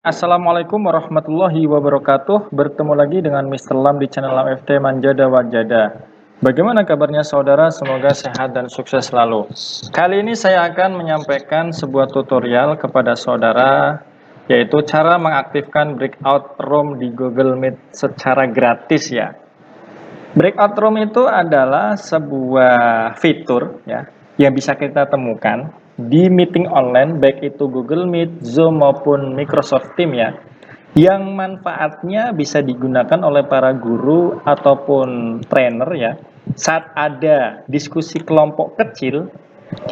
Assalamualaikum warahmatullahi wabarakatuh. Bertemu lagi dengan Mr. Lam di channel Lam FT Manjada Wajada. Bagaimana kabarnya saudara? Semoga sehat dan sukses selalu. Kali ini saya akan menyampaikan sebuah tutorial kepada saudara, yaitu cara mengaktifkan breakout room di Google Meet secara gratis ya. Breakout room itu adalah sebuah fitur ya yang bisa kita temukan di meeting online, baik itu Google Meet, Zoom maupun Microsoft Teams ya, yang manfaatnya bisa digunakan oleh para guru ataupun trainer ya. Saat ada diskusi kelompok kecil,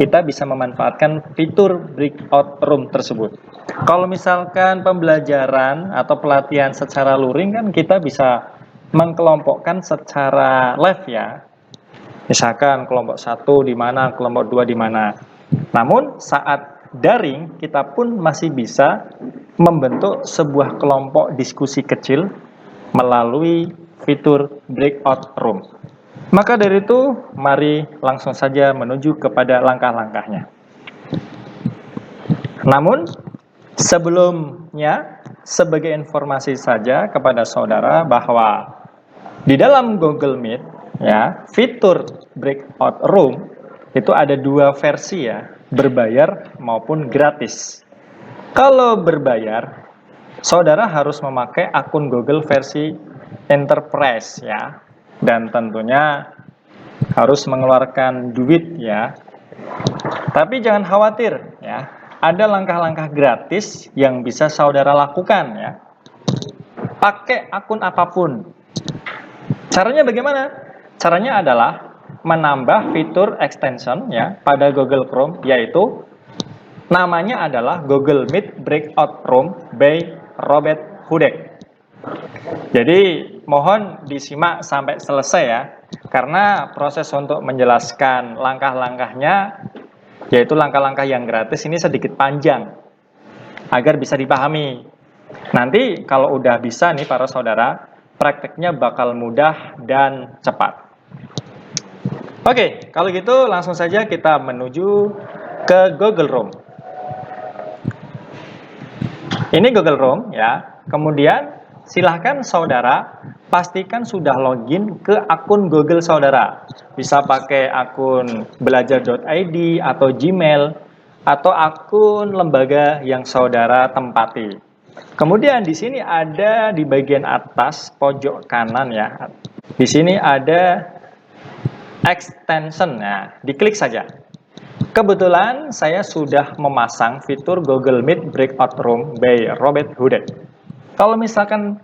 kita bisa memanfaatkan fitur breakout room tersebut. Kalau misalkan pembelajaran atau pelatihan secara luring kan kita bisa mengkelompokkan secara live ya. Misalkan kelompok 1 di mana, kelompok 2 di mana. Namun saat daring kita pun masih bisa membentuk sebuah kelompok diskusi kecil melalui fitur breakout room. Maka dari itu, mari langsung saja menuju kepada langkah-langkahnya. Namun sebelumnya, sebagai informasi saja kepada saudara bahwa di dalam Google Meet ya, fitur breakout room itu ada dua versi ya, berbayar maupun gratis. Kalau berbayar, saudara harus memakai akun Google versi Enterprise ya, dan tentunya harus mengeluarkan duit ya. Tapi jangan khawatir ya, ada langkah-langkah gratis yang bisa saudara lakukan ya. Pakai akun apapun. Caranya bagaimana? Caranya adalah menambah fitur extension ya pada Google Chrome, yaitu namanya adalah Google Meet Breakout Room by Robert Hudek. Jadi mohon disimak sampai selesai ya, karena proses untuk menjelaskan langkah-langkahnya, yaitu langkah-langkah yang gratis ini sedikit panjang agar bisa dipahami. Nanti kalau udah bisa nih para saudara, prakteknya bakal mudah dan cepat. Oke, kalau gitu langsung saja kita menuju ke Google Room. Ini Google Room ya. Kemudian silahkan saudara pastikan sudah login ke akun Google saudara. Bisa pakai akun belajar.id atau Gmail atau akun lembaga yang saudara tempati. Kemudian di sini ada di bagian atas pojok kanan ya. Di sini ada extension ya, diklik saja. Kebetulan saya sudah memasang fitur Google Meet Breakout Room by Robert Hudek. Kalau misalkan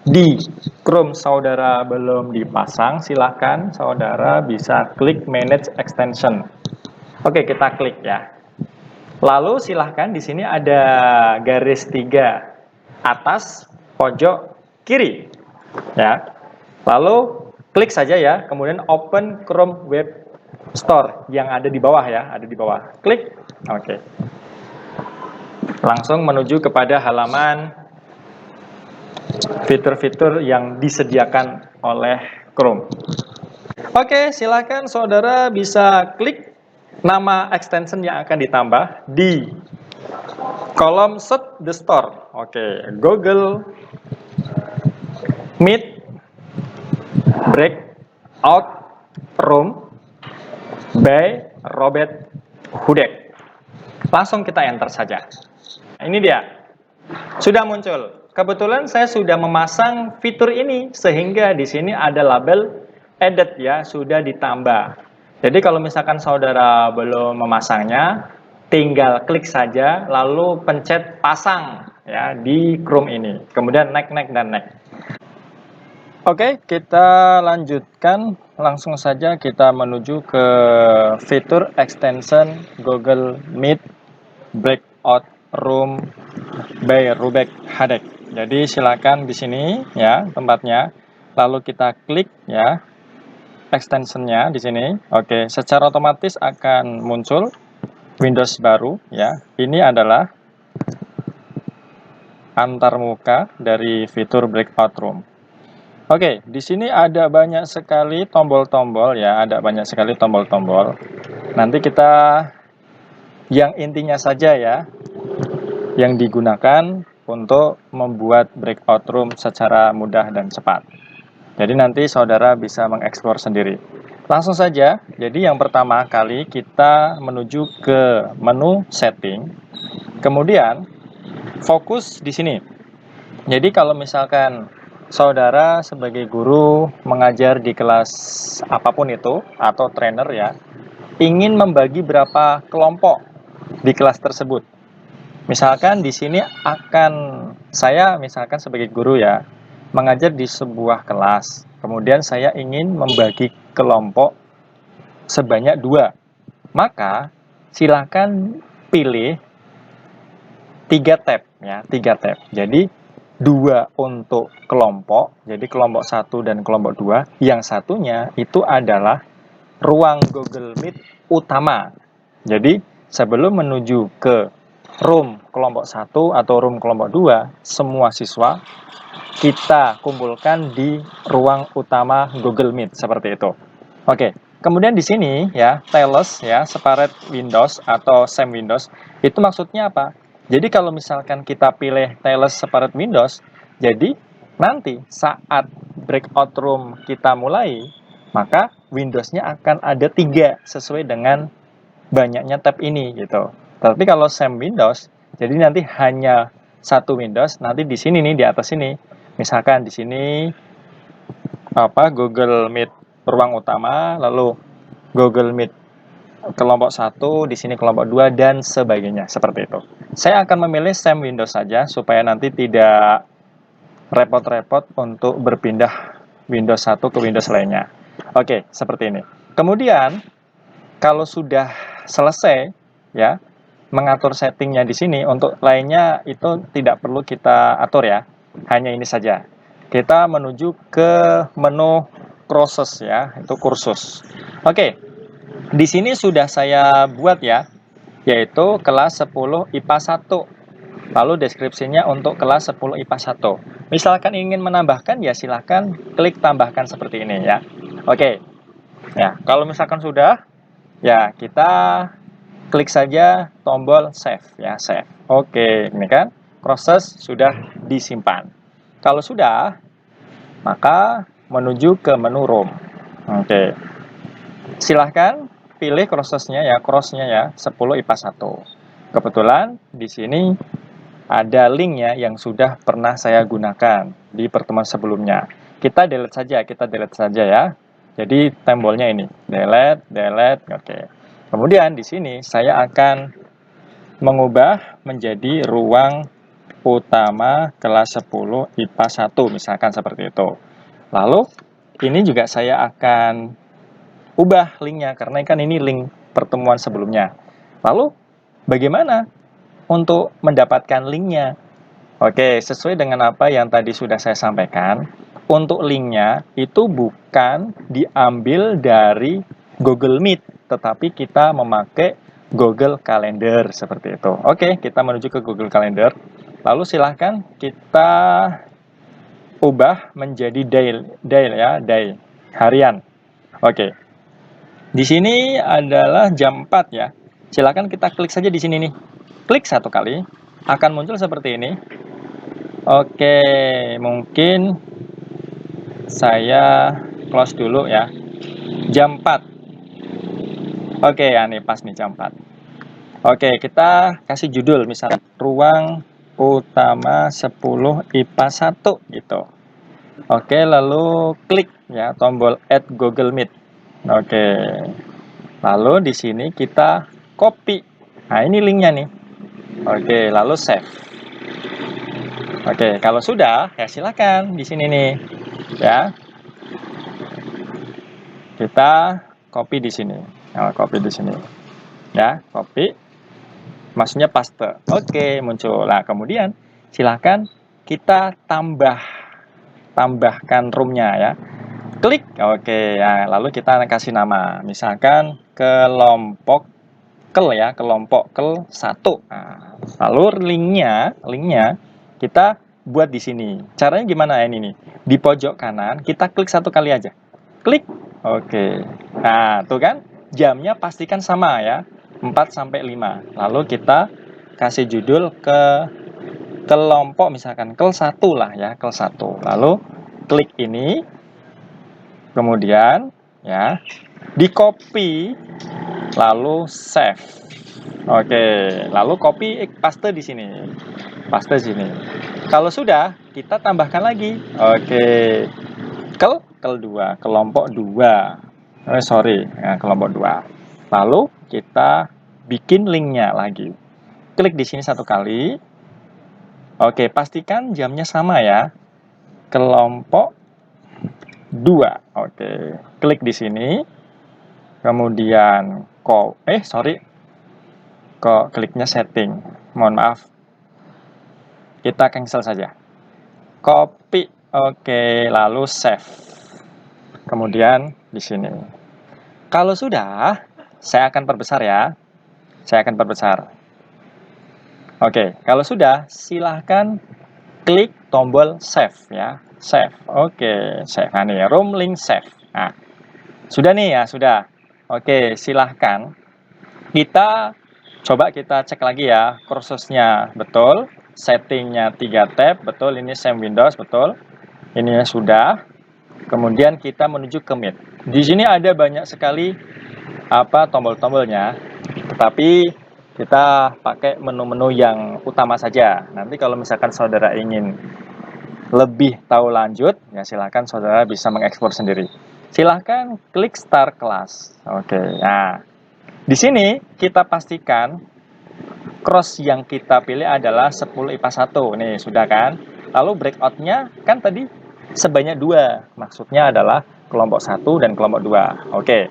di Chrome saudara belum dipasang, silahkan saudara bisa klik Manage Extension. Oke, kita klik ya. Lalu silahkan di sini ada garis 3 atas pojok kiri ya. Lalu klik saja ya, kemudian Open Chrome Web Store yang ada di bawah ya, ada di bawah. Klik. Oke. Langsung menuju kepada halaman fitur-fitur yang disediakan oleh Chrome. Oke, silakan saudara bisa klik nama extension yang akan ditambah di kolom Set the Store. Oke, Google Meet Breakout Room by Robert Hudek. Langsung kita enter saja. Ini dia. Sudah muncul. Kebetulan saya sudah memasang fitur ini sehingga di sini ada label edit ya, sudah ditambah. Jadi kalau misalkan saudara belum memasangnya, tinggal klik saja lalu pencet pasang ya di Chrome ini. Kemudian next dan next. Oke, kita lanjutkan. Langsung saja kita menuju ke fitur extension Google Meet Breakout Room by Robert Hudek. Jadi silakan di sini ya tempatnya. Lalu kita klik ya extensionnya di sini. Oke, secara otomatis akan muncul Windows baru ya. Ini adalah antarmuka dari fitur Breakout Room. Oke, di sini ada banyak sekali tombol-tombol ya, ada banyak sekali tombol-tombol. Nanti kita yang intinya saja ya, yang digunakan untuk membuat breakout room secara mudah dan cepat. Jadi nanti saudara bisa mengeksplor sendiri. Langsung saja, jadi yang pertama kali kita menuju ke menu setting, kemudian fokus di sini. Jadi kalau misalkan saudara sebagai guru mengajar di kelas apapun itu, atau trainer ya, ingin membagi berapa kelompok di kelas tersebut. Misalkan di sini saya misalkan sebagai guru ya, mengajar di sebuah kelas. Kemudian saya ingin membagi kelompok sebanyak 2. Maka silakan pilih 3 tab ya, 3 tab. Jadi 2 untuk kelompok, jadi kelompok 1 dan kelompok 2. Yang satunya itu adalah ruang Google Meet utama. Jadi sebelum menuju ke room kelompok 1 atau room kelompok 2, semua siswa kita kumpulkan di ruang utama Google Meet seperti itu. Oke, kemudian di sini ya, Teles ya, separate windows atau same windows, itu maksudnya apa? Jadi kalau misalkan kita pilih Teles separate windows, jadi nanti saat breakout room kita mulai, maka Windows-nya akan ada 3 sesuai dengan banyaknya tab ini gitu. Tapi kalau same Windows, jadi nanti hanya satu Windows. Nanti di sini nih, di atas ini, misalkan di sini Google Meet ruang utama, lalu Google Meet kelompok 1, di sini kelompok 2 dan sebagainya seperti itu. Saya akan memilih same Windows saja supaya nanti tidak repot-repot untuk berpindah Windows 1 ke Windows lainnya. Oke, seperti ini. Kemudian kalau sudah selesai ya mengatur settingnya di sini, untuk lainnya itu tidak perlu kita atur ya, hanya ini saja. Kita menuju ke menu courses ya, itu kursus. Oke, di sini sudah saya buat ya, yaitu kelas 10 IPA 1. Lalu deskripsinya untuk kelas 10 IPA 1. Misalkan ingin menambahkan ya silahkan klik tambahkan seperti ini ya. Oke. Ya, kalau misalkan sudah, ya kita klik saja tombol save ya, save. Oke, ini kan proses sudah disimpan. Kalau sudah, maka menuju ke menu room. Oke. Silahkan pilih crossnya ya, 10 IPA 1. Kebetulan di sini ada linknya yang sudah pernah saya gunakan di pertemuan sebelumnya. Kita delete saja ya. Jadi tombolnya ini, delete, oke. Kemudian di sini saya akan mengubah menjadi ruang utama kelas 10 IPA 1, misalkan seperti itu. Lalu ini juga saya akan ubah linknya, karena kan ini link pertemuan sebelumnya. Lalu bagaimana untuk mendapatkan linknya? Oke, sesuai dengan apa yang tadi sudah saya sampaikan, untuk linknya itu bukan diambil dari Google Meet, tetapi kita memakai Google Calendar seperti itu. Oke, kita menuju ke Google Calendar. Lalu silahkan kita ubah menjadi day harian. Oke. Di sini adalah jam 4 ya. Silahkan kita klik saja di sini nih. Klik 1 kali, akan muncul seperti ini. Oke, mungkin saya close dulu ya. Jam 4. Oke, ya nih pas nih jam 4. Oke, kita kasih judul misalnya ruang utama 10 IPA 1 gitu. Oke, lalu klik ya tombol add Google Meet. Oke. Lalu di sini kita copy. Nah, ini linknya nih. Oke, lalu save. Oke, kalau sudah ya silakan di sini nih. Ya. Kita copy di sini. Nah, copy di sini. Ya, copy. Maksudnya paste. Oke, muncul. Nah, kemudian silakan kita tambahkan roomnya ya. Klik. Oke, ya, lalu kita kasih nama. Misalkan kelompok kel 1. Nah, lalu linknya kita buat di sini. Caranya gimana ini nih? Di pojok kanan kita klik 1 kali aja. Klik. Oke. Nah, tuh kan jamnya pastikan sama ya. 4 sampai 5. Lalu kita kasih judul ke kelompok misalkan kel 1 lah ya, kel 1. Lalu klik ini, kemudian ya di copy, lalu save. Oke, lalu copy paste di sini. Paste sini. Kalau sudah, kita tambahkan lagi. Oke. Kel 2, kelompok 2. Sorry, ya, kelompok 2. Lalu kita bikin linknya lagi. Klik di sini satu kali. Oke, pastikan jamnya sama ya. Kelompok 2. Oke, klik di sini. Kemudian kok kliknya setting. Mohon maaf. Kita cancel saja. Copy. Oke, lalu save. Kemudian di sini. Kalau sudah, saya akan perbesar ya. Saya akan perbesar. Oke, kalau sudah, silahkan klik tombol save ya. Save. Oke, save. Nah, nih, room link save. Nah, sudah nih ya, sudah. Oke, silahkan. Coba kita cek lagi ya, kursusnya betul. Settingnya 3 tab, betul. Ini same Windows, betul. Ini sudah. Kemudian kita menuju ke Meet. Di sini ada banyak sekali tombol-tombolnya, tetapi kita pakai menu-menu yang utama saja. Nanti kalau misalkan saudara ingin lebih tahu lanjut, ya silakan saudara bisa mengeksplor sendiri. Silahkan klik Start Class. Oke, nah di sini kita pastikan cross yang kita pilih adalah 10 IPA 1. Nih, sudah kan? Lalu breakout-nya kan tadi sebanyak 2. Maksudnya adalah kelompok 1 dan kelompok 2. Oke.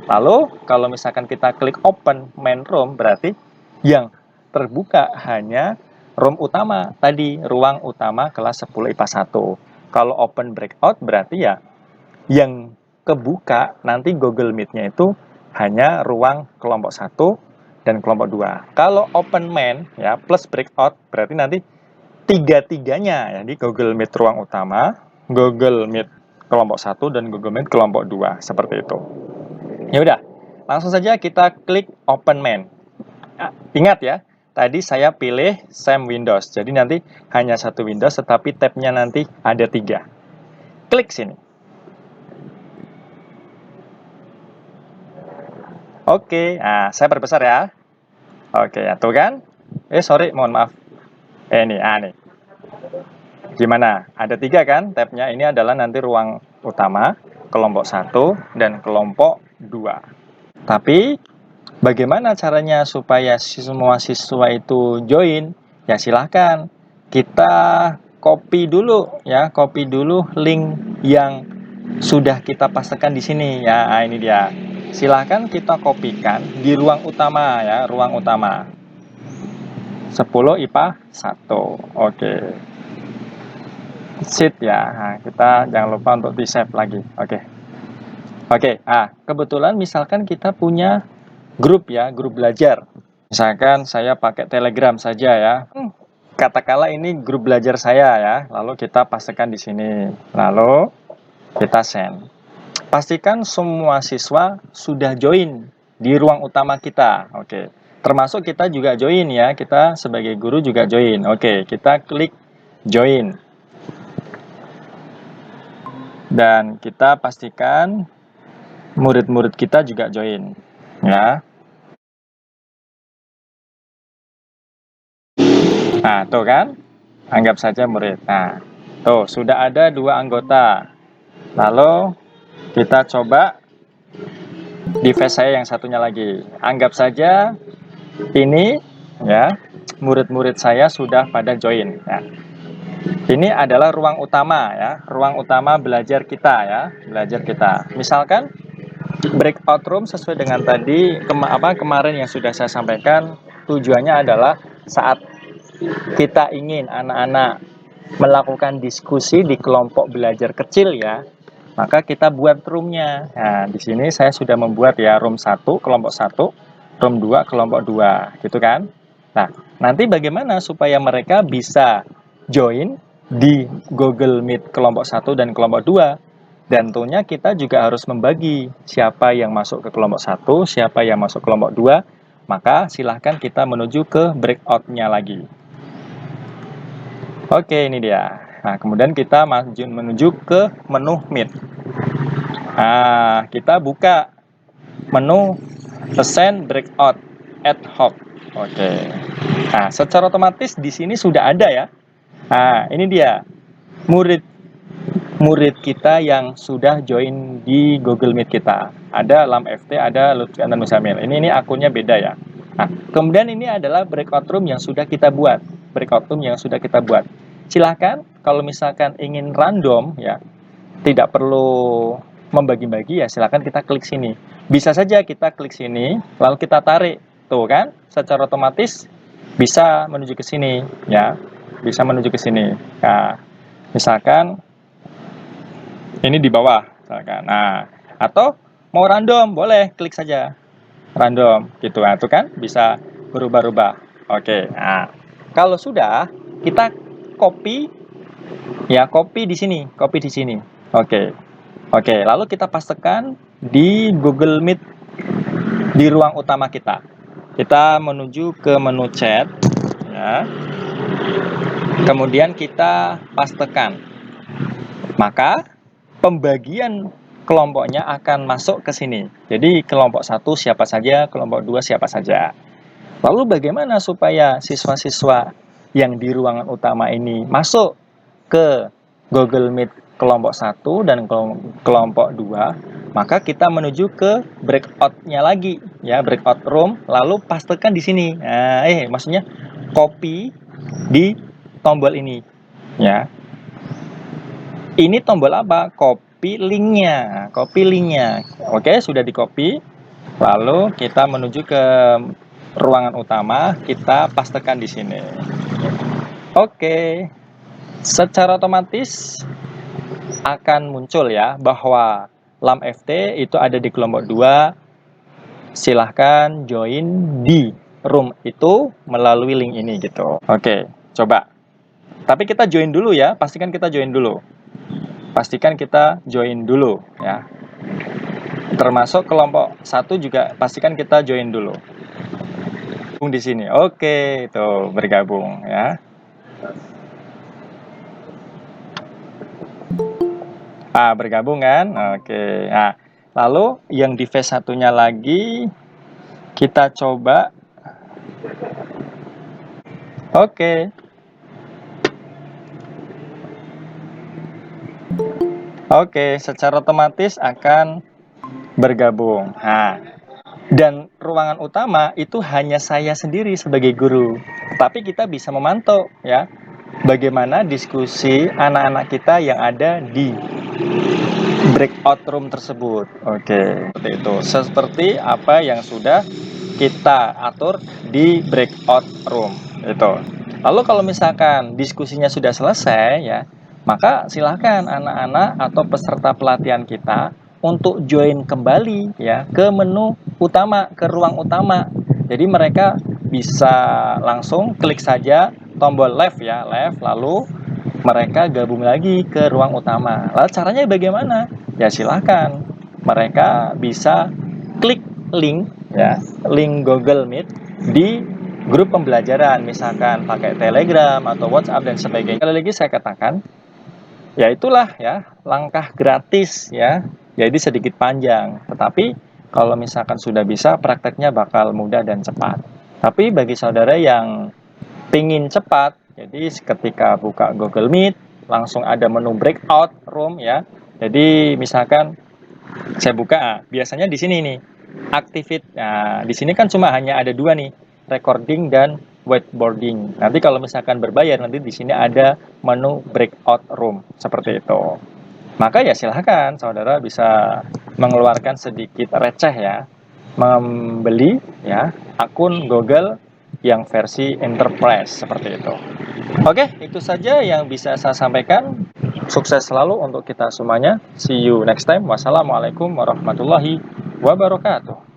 Lalu kalau misalkan kita klik open main room, berarti yang terbuka hanya room utama tadi, ruang utama kelas 10 IPA 1. Kalau open breakout berarti ya yang kebuka nanti Google Meet-nya itu hanya ruang kelompok 1 dan kelompok 2. Kalau open main ya plus breakout berarti nanti tiga-tiganya ya di Google Meet ruang utama, Google Meet kelompok 1 dan Google Meet kelompok 2 seperti itu. Ya udah, langsung saja kita klik open main. Ingat ya, tadi saya pilih same Windows. Jadi nanti hanya satu Windows tetapi tabnya nanti ada 3. Klik sini. Oke, nah saya perbesar ya. Oke, ya tuh kan? Sorry, mohon maaf. Nih. Gimana? Ada 3 kan tabnya? Ini adalah nanti ruang utama, kelompok 1 dan kelompok 2. Tapi bagaimana caranya supaya semua siswa itu join? Ya silahkan kita copy dulu ya, copy dulu link yang sudah kita pastekan di sini ya. Nah, ini dia. Silahkan kita kopikan di ruang utama ya, ruang utama 10 IPA 1. Oke. Sheet ya. Nah, kita jangan lupa untuk di save lagi. Oke. Kebetulan misalkan kita punya grup ya, grup belajar. Misalkan saya pakai Telegram saja ya. Katakanlah ini grup belajar saya ya. Lalu kita pastikan di sini. Lalu kita send. Pastikan semua siswa sudah join di ruang utama kita. Oke. Termasuk kita juga join ya. Kita sebagai guru juga join. Oke, kita klik join. Dan kita pastikan murid-murid kita juga join ya. Nah, tuh kan? Anggap saja murid. Nah, tuh sudah ada 2 anggota. Lalu kita coba device saya yang satunya lagi. Anggap saja ini ya, murid-murid saya sudah pada join ya. Ini adalah ruang utama ya, ruang utama belajar kita ya, belajar kita. Misalkan breakout room sesuai dengan tadi kemarin yang sudah saya sampaikan, tujuannya adalah saat kita ingin anak-anak melakukan diskusi di kelompok belajar kecil ya, maka kita buat roomnya. Nah, di sini saya sudah membuat ya room 1 kelompok 1, room 2 kelompok 2, gitu kan. Nah, nanti bagaimana supaya mereka bisa join di Google Meet kelompok 1 dan kelompok 2? Dan tentunya kita juga harus membagi siapa yang masuk ke kelompok 1, siapa yang masuk kelompok 2, maka silahkan kita menuju ke breakout-nya lagi. Oke, ini dia. Nah, kemudian kita menuju ke menu Meet. Nah, kita buka menu Assign Breakout Ad Hoc. Oke. Nah, secara otomatis di sini sudah ada ya. Nah, ini dia. Murid kita yang sudah join di Google Meet kita. Ada Lam FT, ada Lutfi Anand Musamil. Ini akunnya beda ya. Nah, kemudian ini adalah breakout room yang sudah kita buat. Breakout room yang sudah kita buat. Silahkan kalau misalkan ingin random ya, tidak perlu membagi-bagi ya, silahkan kita klik sini. Bisa saja kita klik sini, lalu kita tarik. Tuh kan, secara otomatis bisa menuju ke sini ya. Bisa menuju ke sini. Nah, misalkan ini di bawah misalkan. Nah, atau mau random boleh klik saja random gitu. Nah, itu kan bisa berubah-ubah. Oke. Nah, kalau sudah kita copy ya, copy di sini. Oke, lalu kita pastekan di Google Meet di ruang utama kita. Kita menuju ke menu chat ya. Kemudian kita pastekan. Maka pembagian kelompoknya akan masuk ke sini. Jadi kelompok 1 siapa saja, kelompok 2 siapa saja. Lalu bagaimana supaya siswa-siswa yang di ruangan utama ini masuk ke Google Meet kelompok 1 dan kelompok 2? Maka kita menuju ke breakout-nya lagi, ya, breakout room, lalu pastekan di sini. Nah, maksudnya copy di tombol ini, ya. Ini tombol apa? Copy linknya. Oke, sudah di copy. Lalu kita menuju ke ruangan utama, kita pastekan di sini. Oke. Secara otomatis akan muncul ya bahwa Lam FT itu ada di kelompok 2. Silahkan join di room itu melalui link ini gitu. Oke, coba. Tapi kita join dulu ya, pastikan kita join dulu ya. Termasuk kelompok 1 juga pastikan kita join dulu. Di sini. Oke, itu bergabung ya. Bergabung kan? Oke. Nah, lalu yang di phase satunya lagi kita coba. Oke, secara otomatis akan bergabung. Nah, dan ruangan utama itu hanya saya sendiri sebagai guru. Tapi kita bisa memantau ya bagaimana diskusi anak-anak kita yang ada di breakout room tersebut. Oke, seperti itu. Seperti apa yang sudah kita atur di breakout room itu. Lalu kalau misalkan diskusinya sudah selesai ya, maka silahkan anak-anak atau peserta pelatihan kita untuk join kembali ya ke menu utama, ke ruang utama. Jadi mereka bisa langsung klik saja tombol left ya, left, lalu mereka gabung lagi ke ruang utama. Lalu caranya bagaimana? Ya silahkan mereka bisa klik link ya, link Google Meet di grup pembelajaran, misalkan pakai Telegram atau WhatsApp dan sebagainya. Sekali lagi saya katakan, ya itulah ya langkah gratis ya, jadi sedikit panjang, tetapi kalau misalkan sudah bisa, prakteknya bakal mudah dan cepat. Tapi bagi saudara yang pingin cepat, jadi ketika buka Google Meet langsung ada menu breakout room ya. Jadi misalkan saya buka, biasanya di sini nih activate. Nah, di sini kan cuma hanya ada 2 nih, recording dan whiteboarding. Nanti kalau misalkan berbayar, nanti di sini ada menu breakout room seperti itu. Maka ya silahkan saudara bisa mengeluarkan sedikit receh ya, membeli ya akun Google yang versi enterprise seperti itu. Oke, itu saja yang bisa saya sampaikan. Sukses selalu untuk kita semuanya. See you next time. Wassalamualaikum warahmatullahi wabarakatuh.